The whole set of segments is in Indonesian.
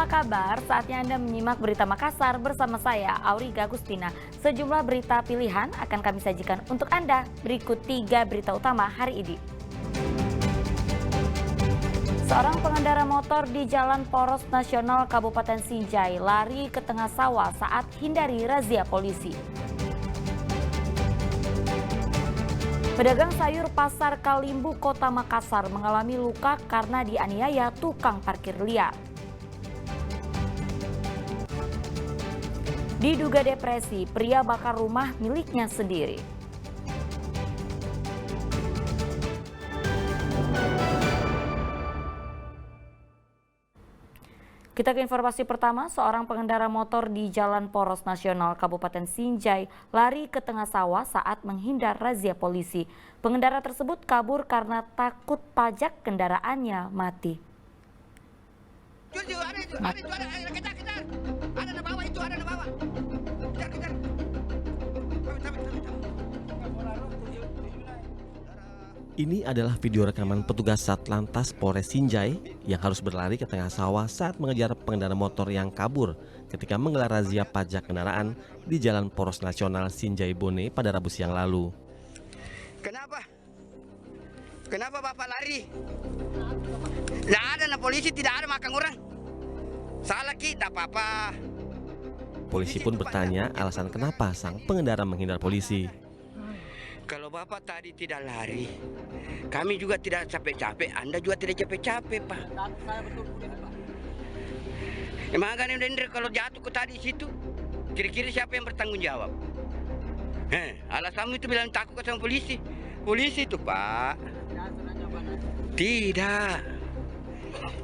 Apa kabar? Saatnya Anda menyimak Berita Makassar bersama saya, Auriga Agustina. Sejumlah berita pilihan akan kami sajikan untuk Anda. Berikut 3 berita utama hari ini. Seorang pengendara motor di Jalan Poros Nasional Kabupaten Sinjai lari ke tengah sawah saat hindari razia polisi. Pedagang sayur Pasar Kalimbu, Kota Makassar mengalami luka karena dianiaya tukang parkir liar. Diduga depresi, pria bakar rumah miliknya sendiri. Kita ke informasi pertama, seorang pengendara motor di Jalan Poros Nasional Kabupaten Sinjai lari ke tengah sawah saat menghindar razia polisi. Pengendara tersebut kabur karena takut pajak kendaraannya mati. Ini adalah video rekaman petugas Satlantas Polres Sinjai yang harus berlari ke tengah sawah saat mengejar pengendara motor yang kabur ketika menggelar razia pajak kendaraan di Jalan Poros Nasional Sinjai Bone pada Rabu siang lalu. Kenapa? Kenapa Bapak lari? Tidak ada, polisi tidak ada makan orang. Salah kita, apa-apa. Polisi pun bertanya alasan kenapa sang pengendara menghindar polisi. Kalau Bapak tadi tidak lari, kami juga tidak capek-capek, Anda juga tidak capek-capek, Pak. Emang kalau jatuh ke tadi situ, kira-kira siapa yang bertanggung jawab? Alasanmu itu bilang takut sama polisi. Polisi itu, Pak. Tidak.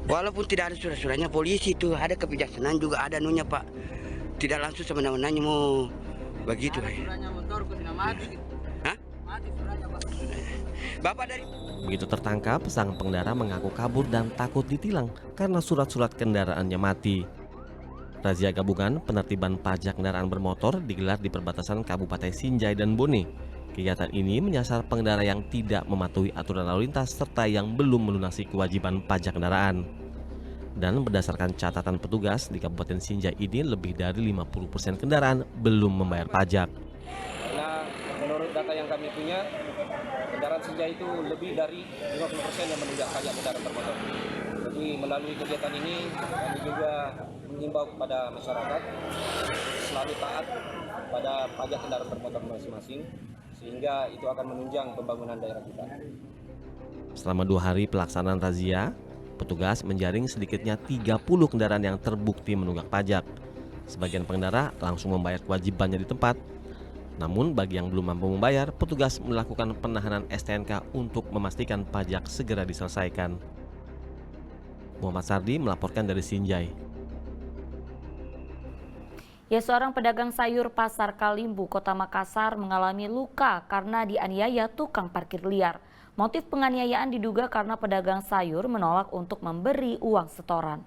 Walaupun tidak ada surat-suratnya polisi itu, ada kebijaksanaan juga ada nunya, Pak. Tidak langsung semena-menanya mau begitu. Bapak dari Begitu tertangkap, sang pengendara mengaku kabur dan takut ditilang karena surat-surat kendaraannya mati. Razia gabungan penertiban pajak kendaraan bermotor digelar di perbatasan Kabupaten Sinjai dan Bone. Kegiatan ini menyasar pengendara yang tidak mematuhi aturan lalu lintas serta yang belum melunasi kewajiban pajak kendaraan. Dan berdasarkan catatan petugas di Kabupaten Sinjai ini lebih dari 50% kendaraan belum membayar pajak. Karena menurut data yang kami punya, kendaraan Sinjai itu lebih dari 50% yang menunggak pajak kendaraan bermotor. Jadi melalui kegiatan ini kami juga mengimbau kepada masyarakat selalu taat pada pajak kendaraan bermotor masing-masing, sehingga itu akan menunjang pembangunan daerah kita. Selama 2 hari pelaksanaan razia, petugas menjaring sedikitnya 30 kendaraan yang terbukti menunggak pajak. Sebagian pengendara langsung membayar kewajibannya di tempat. Namun bagi yang belum mampu membayar, petugas melakukan penahanan STNK untuk memastikan pajak segera diselesaikan. Muhammad Sardi melaporkan dari Sinjai. Ya, seorang pedagang sayur Pasar Kalimbu, Kota Makassar mengalami luka karena dianiaya tukang parkir liar. Motif penganiayaan diduga karena pedagang sayur menolak untuk memberi uang setoran.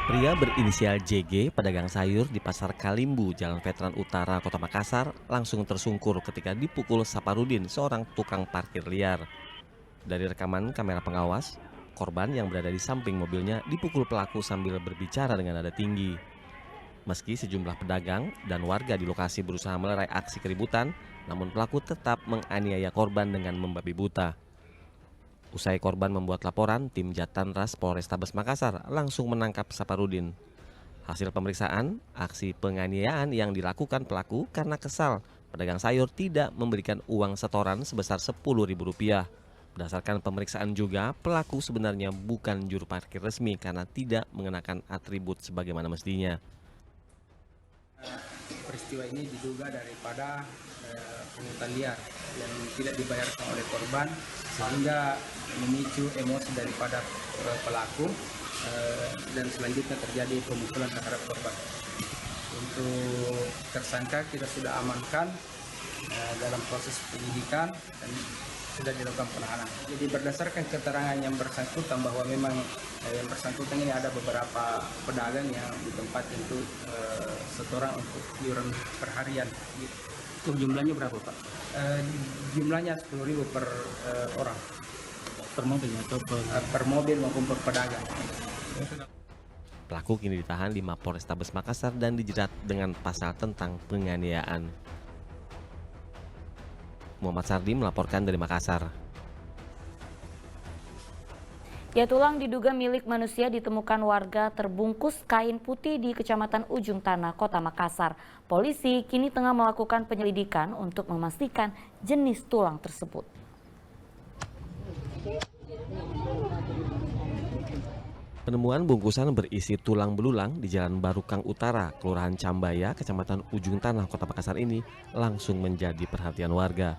Pria berinisial JG, pedagang sayur di Pasar Kalimbu, Jalan Veteran Utara, Kota Makassar, langsung tersungkur ketika dipukul Saparudin, seorang tukang parkir liar. Dari rekaman kamera pengawas, korban yang berada di samping mobilnya dipukul pelaku sambil berbicara dengan nada tinggi. Meski sejumlah pedagang dan warga di lokasi berusaha melerai aksi keributan, namun pelaku tetap menganiaya korban dengan membabi buta. Usai korban membuat laporan, tim Jatanras Polrestabes Makassar langsung menangkap Saparudin. Hasil pemeriksaan, aksi penganiayaan yang dilakukan pelaku karena kesal pedagang sayur tidak memberikan uang setoran sebesar Rp10.000. Berdasarkan pemeriksaan juga, pelaku sebenarnya bukan juru parkir resmi karena tidak mengenakan atribut sebagaimana mestinya. Peristiwa ini diduga daripada pungutan liar yang tidak dibayarkan oleh korban sehingga memicu emosi daripada pelaku dan selanjutnya terjadi pemukulan terhadap korban. Untuk tersangka kita sudah amankan dalam proses penyidikan dan sudah dilakukan penahanan. Jadi berdasarkan keterangan yang bersangkutan bahwa memang yang bersangkutan ini ada beberapa pedagang yang di tempat itu setoran untuk iuran perharian. Jumlahnya berapa, Pak? Jumlahnya 10.000 per orang. per mobil atau per mobil maupun per pedagang. Pelaku kini ditahan di Mapolrestabes Makassar dan dijerat dengan pasal tentang penganiayaan. Muhammad Sardi melaporkan dari Makassar. Ya, tulang diduga milik manusia ditemukan warga terbungkus kain putih di Kecamatan Ujung Tanah, Kota Makassar. Polisi kini tengah melakukan penyelidikan untuk memastikan jenis tulang tersebut. Penemuan bungkusan berisi tulang belulang di Jalan Barukang Utara, Kelurahan Cambaya, Kecamatan Ujung Tanah, Kota Makassar ini langsung menjadi perhatian warga.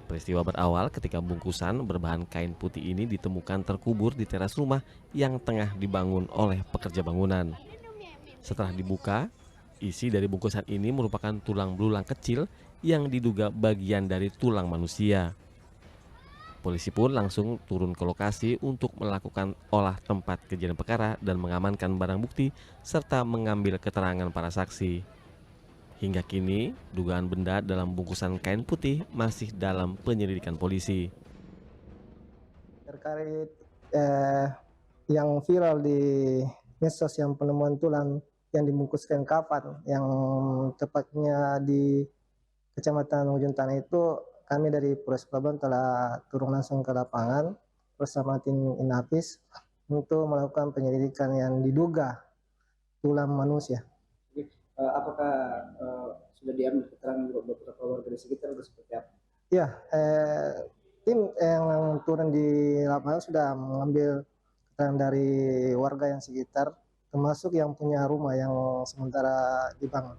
Peristiwa berawal ketika bungkusan berbahan kain putih ini ditemukan terkubur di teras rumah yang tengah dibangun oleh pekerja bangunan. Setelah dibuka, isi dari bungkusan ini merupakan tulang belulang kecil yang diduga bagian dari tulang manusia. Polisi pun langsung turun ke lokasi untuk melakukan olah tempat kejadian perkara dan mengamankan barang bukti serta mengambil keterangan para saksi. Hingga kini, dugaan benda dalam bungkusan kain putih masih dalam penyelidikan polisi. Terkait yang viral di medsos yang penemuan tulang yang dibungkuskan kafan yang tepatnya di Kecamatan Ujung Tanah itu, kami dari Polres Pelabuhan telah turun langsung ke lapangan bersama tim Inafis untuk melakukan penyelidikan yang diduga tulang manusia. Apakah sudah diambil keterangan beberapa warga di sekitar atau seperti apa? Ya, tim yang turun di lapangan sudah mengambil keterangan dari warga yang sekitar, termasuk yang punya rumah yang sementara dibangun.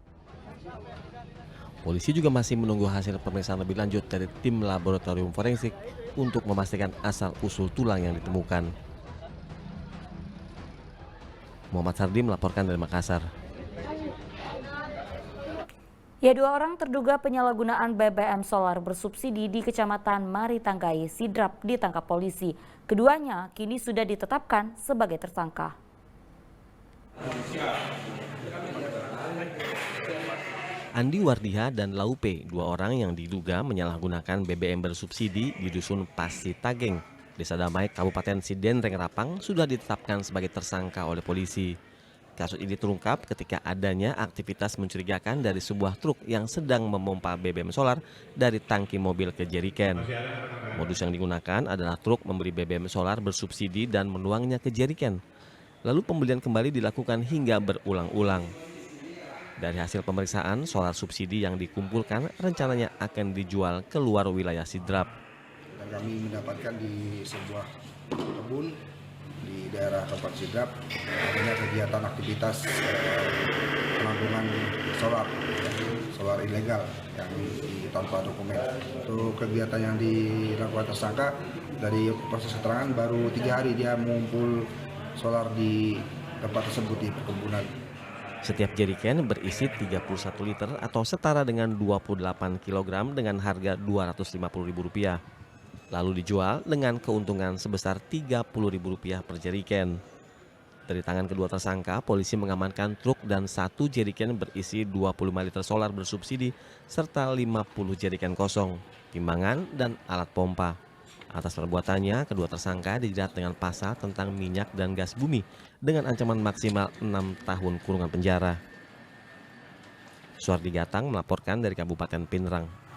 Polisi juga masih menunggu hasil pemeriksaan lebih lanjut dari tim laboratorium forensik untuk memastikan asal-usul tulang yang ditemukan. Muhammad Sardi melaporkan dari Makassar. Ya, 2 orang terduga penyalahgunaan BBM solar bersubsidi di Kecamatan Maritanggai, Sidrap ditangkap polisi. Keduanya kini sudah ditetapkan sebagai tersangka. Andi Wardiha dan Laupe, 2 orang yang diduga menyalahgunakan BBM bersubsidi di Dusun Pasitageng, Desa Damai, Kabupaten Sidenreng Rapang, sudah ditetapkan sebagai tersangka oleh polisi. Kasus ini terungkap ketika adanya aktivitas mencurigakan dari sebuah truk yang sedang memompa BBM solar dari tangki mobil ke jeriken. Modus yang digunakan adalah truk memberi BBM solar bersubsidi dan menuangnya ke jeriken. Lalu pembelian kembali dilakukan hingga berulang-ulang. Dari hasil pemeriksaan, solar subsidi yang dikumpulkan rencananya akan dijual ke luar wilayah Sidrap. Dan kami mendapatkan di sebuah kebun di daerah Kabupaten Sidrap adanya kegiatan aktivitas penampungan solar ilegal yang tanpa dokumen. Untuk kegiatan yang dilakukan tersangka, dari proses keterangan baru 3 hari dia mengumpul solar di tempat tersebut di perkebunan. Setiap jeriken berisi 31 liter atau setara dengan 28 kg dengan harga Rp250.000. Lalu dijual dengan keuntungan sebesar Rp30.000 per jeriken. Dari tangan kedua tersangka, polisi mengamankan truk dan 1 jeriken berisi 25 liter solar bersubsidi serta 50 jeriken kosong, timbangan, dan alat pompa. Atas perbuatannya, kedua tersangka dijerat dengan pasal tentang minyak dan gas bumi dengan ancaman maksimal 6 tahun kurungan penjara. Suardi Gatang melaporkan dari Kabupaten Pinrang.